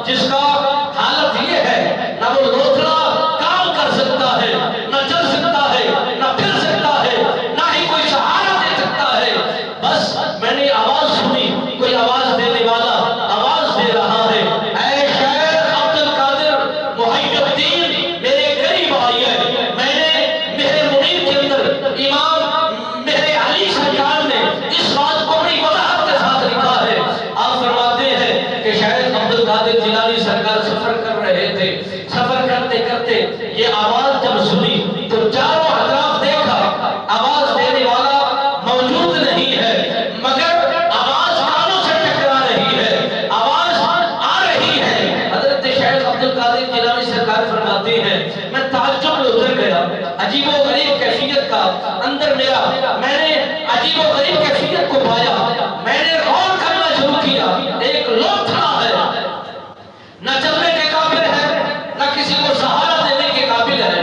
جس کا حالت یہ ہے نہ وہ لوتھڑا کام کر سکتا ہے، نہ چل سکتا ہے، نہ پھر سکتا ہے، نہ ہی کوئی سہارا دے سکتا ہے. بس میں نے آواز سنی، کوئی آواز دینے والا آواز دے رہا ہے، اے شیخ عبد القادر محی الدین میرے قریب آئیے. میں نے مہر منیر کے اندر امام مہر علی سرکار نے اس بات کو بڑی وضاحت کے ساتھ لکھا ہے. آپ فرماتے ہیں کہ شیخ عبد القادر جیلانی سرکار سفر کر رہے تھے. سفر کرتے کرتے یہ آواز جب سنی تو چاروں اطراف دیکھا، آواز دینے والا موجود نہیں ہے، مگر آواز کانوں سے ٹکرا رہی ہے، آواز آ رہی ہے. حضرت شیخ عبد القادر جیلانی سرکار فرماتے ہیں میں تعجب میں اتر گیا. عجیب و غریب کیفیت کا اندر میں نے عجیب و غریب کیفیت کو پایا. میں نے غور کرنا شروع کیا. ایک لوتھڑا ہے، نہ چلنے کے قابل ہے، نہ کسی کو سہارا دینے کے قابل ہے.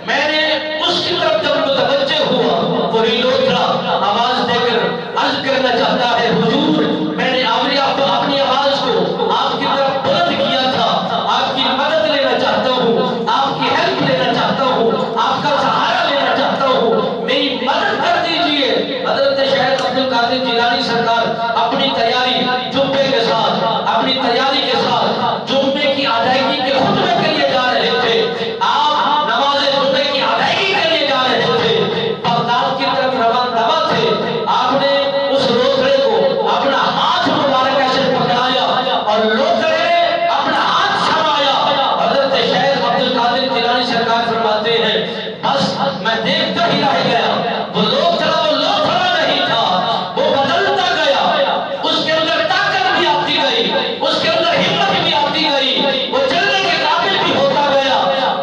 میں نے اس کی طرف جب متوجہ ہوا، وہی لوتھڑا آواز دے کر عرض کرنا چاہتا ہے حضور میں نے اپنی آواز کو آپ کی طرف بلند کیا تھا، آپ کی مدد لینا چاہتا ہوں، آپ کی ہیلپ لینا چاہتا ہوں، آپ کا سہارا لینا چاہتا ہوں، میری مدد کر دیجئے. حضرت شیخ عبد القادر جیلانی سرکار اپنی تیاری جمعے کے ساتھ، اپنی تیاری کے ساتھ جمعے کی ادائیگی کے خطبے کے لیے جا رہے تھے. آپ نماز جمعے کی ادائیگی کے لیے جا رہے تھے، بغداد کی طرف رواں تھے. آپ نے اس لوتھڑے کو اپنا ہاتھ مبارک ایسے پکڑایا اور لوتھڑے نے اپنا ہاتھ تھمایا. حضرت شیخ عبد القادر جیلانی سرکار فرماتے ہیں بس میں دیکھتا ہی رہ گیا. وہ لوتھڑا نہیں تھا، وہ بدلتا گیا. اس کے اندر طاقت بھی آتی گئی، اس کے اندر ہمت بھی آتی گئی، وہ چلنے کے قابل بھی ہوتا گیا،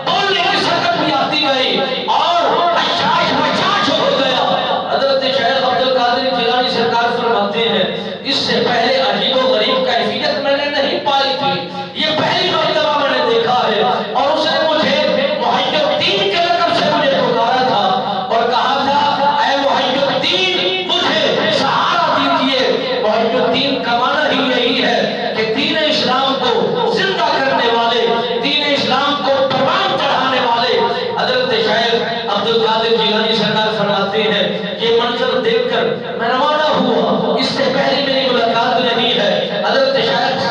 بولنے کی شکل بھی آتی گئی اور حشاش بشاش ہو گیا. حضرت شیخ عبد القادر جیلانی سرکار فرماتے ہیں اس سے پہلے عجیب و غریب کیفیت میں نے نہیں پائی تھی. یہ پہلی مرتبہ میں نے دیکھا ہے. اور اس نے مجھے محی الدین کے لقب سے مجھے پکارا تھا اور کہا تھا اے محی الدین مجھے سہارا دیجئے. محی الدین کا معنی ہی یہی ہے کہ دین اسلام کو زندہ کرنے والے، دین اسلام کو پروان چڑھانے والے. حضرت شیخ عبد القادر جیلانی سرکار فرماتے ہیں یہ منظر دیکھ کر میں روانہ ہوا. اس سے پہلے میری ملاقات نہیں ہے. حضرت شیخ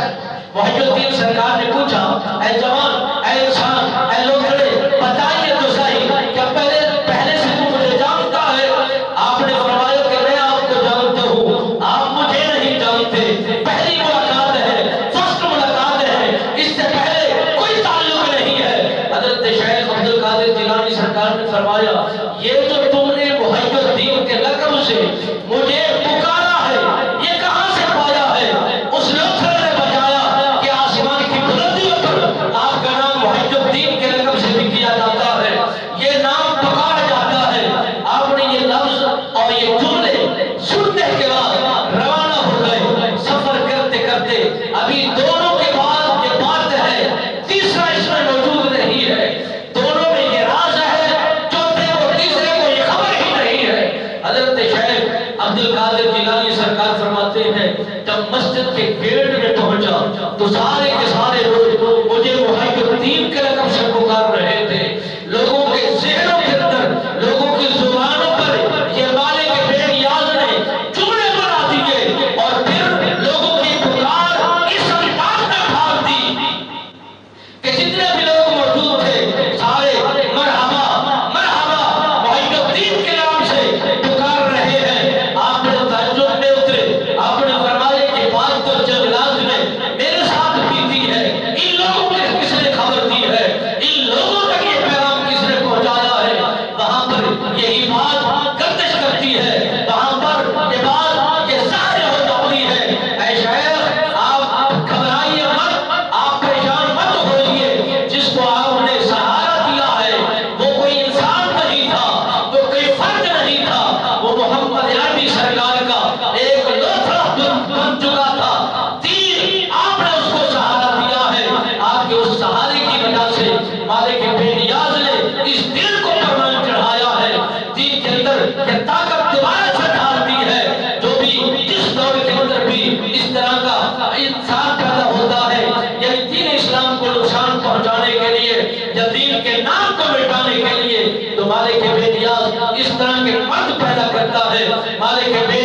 محی الدین سرکار نے پوچھا اے جوان، اے انسان، اے لوتھڑے بتائیے تو صحیح کیا پہلے سے تو مجھے جانتا ہے؟ آپ نے فرمایا کہ میں آپ کو جانتا ہوں، آپ مجھے نہیں جانتے. پہلی ملاقات ہے، فرسٹ ملاقات ہے، اس سے پہلے کوئی تعلق نہیں ہے. حضرت شیخ عبد القادر جیلانی سرکار نے فرمایا یہ جو تم نے محی الدین کے لقب سے مجھے پکارا ہے یہ کہاں سے پایا ہے؟ اس لوتھڑے نے بتایا کہ آسمان کی بلندیوں پر آپ کا نام محی الدین کے لقب سے بھی کیا جاتا ہے، یہ نام پکارا جاتا ہے. آپ نے یہ لفظ اور یہ جملے سننے کے بعد روانہ ہو گئے. سفر کرتے کرتے ابھی دونوں کے بعد یہ بات ہے، تیسرا اس میں موجود نہیں ہے. دونوں میں یہ راز ہے، چوتھے کو تیسرے کو یہ خبر ہی نہیں ہے. حضرت شیخ عبد القادر جیلانی سرکار فرماتے ہیں جب مسجد کے گیٹ میں پہنچا تو سارے کے سارے لوگ مجھے محی الدین کے لقب سے پکار رہے تھے. لوگوں کے ذہنوں کے اندر، لوگوں کی زبانوں پر یہ مالک بے نیاز نے جملے بنا دیے اور پھر لوگوں کی پکار اس انداز میں بھاگ دی کہ جتنے بھی لوگ موجود تھے سارے مرحبا مرحبا محی الدین کے نام سے پکار رہے ہیں. آپ نے تعجب میں اترے. آپ نے فرمایا کہ بات تو جنگلات میں میرے ساتھ بھی ہے، مالک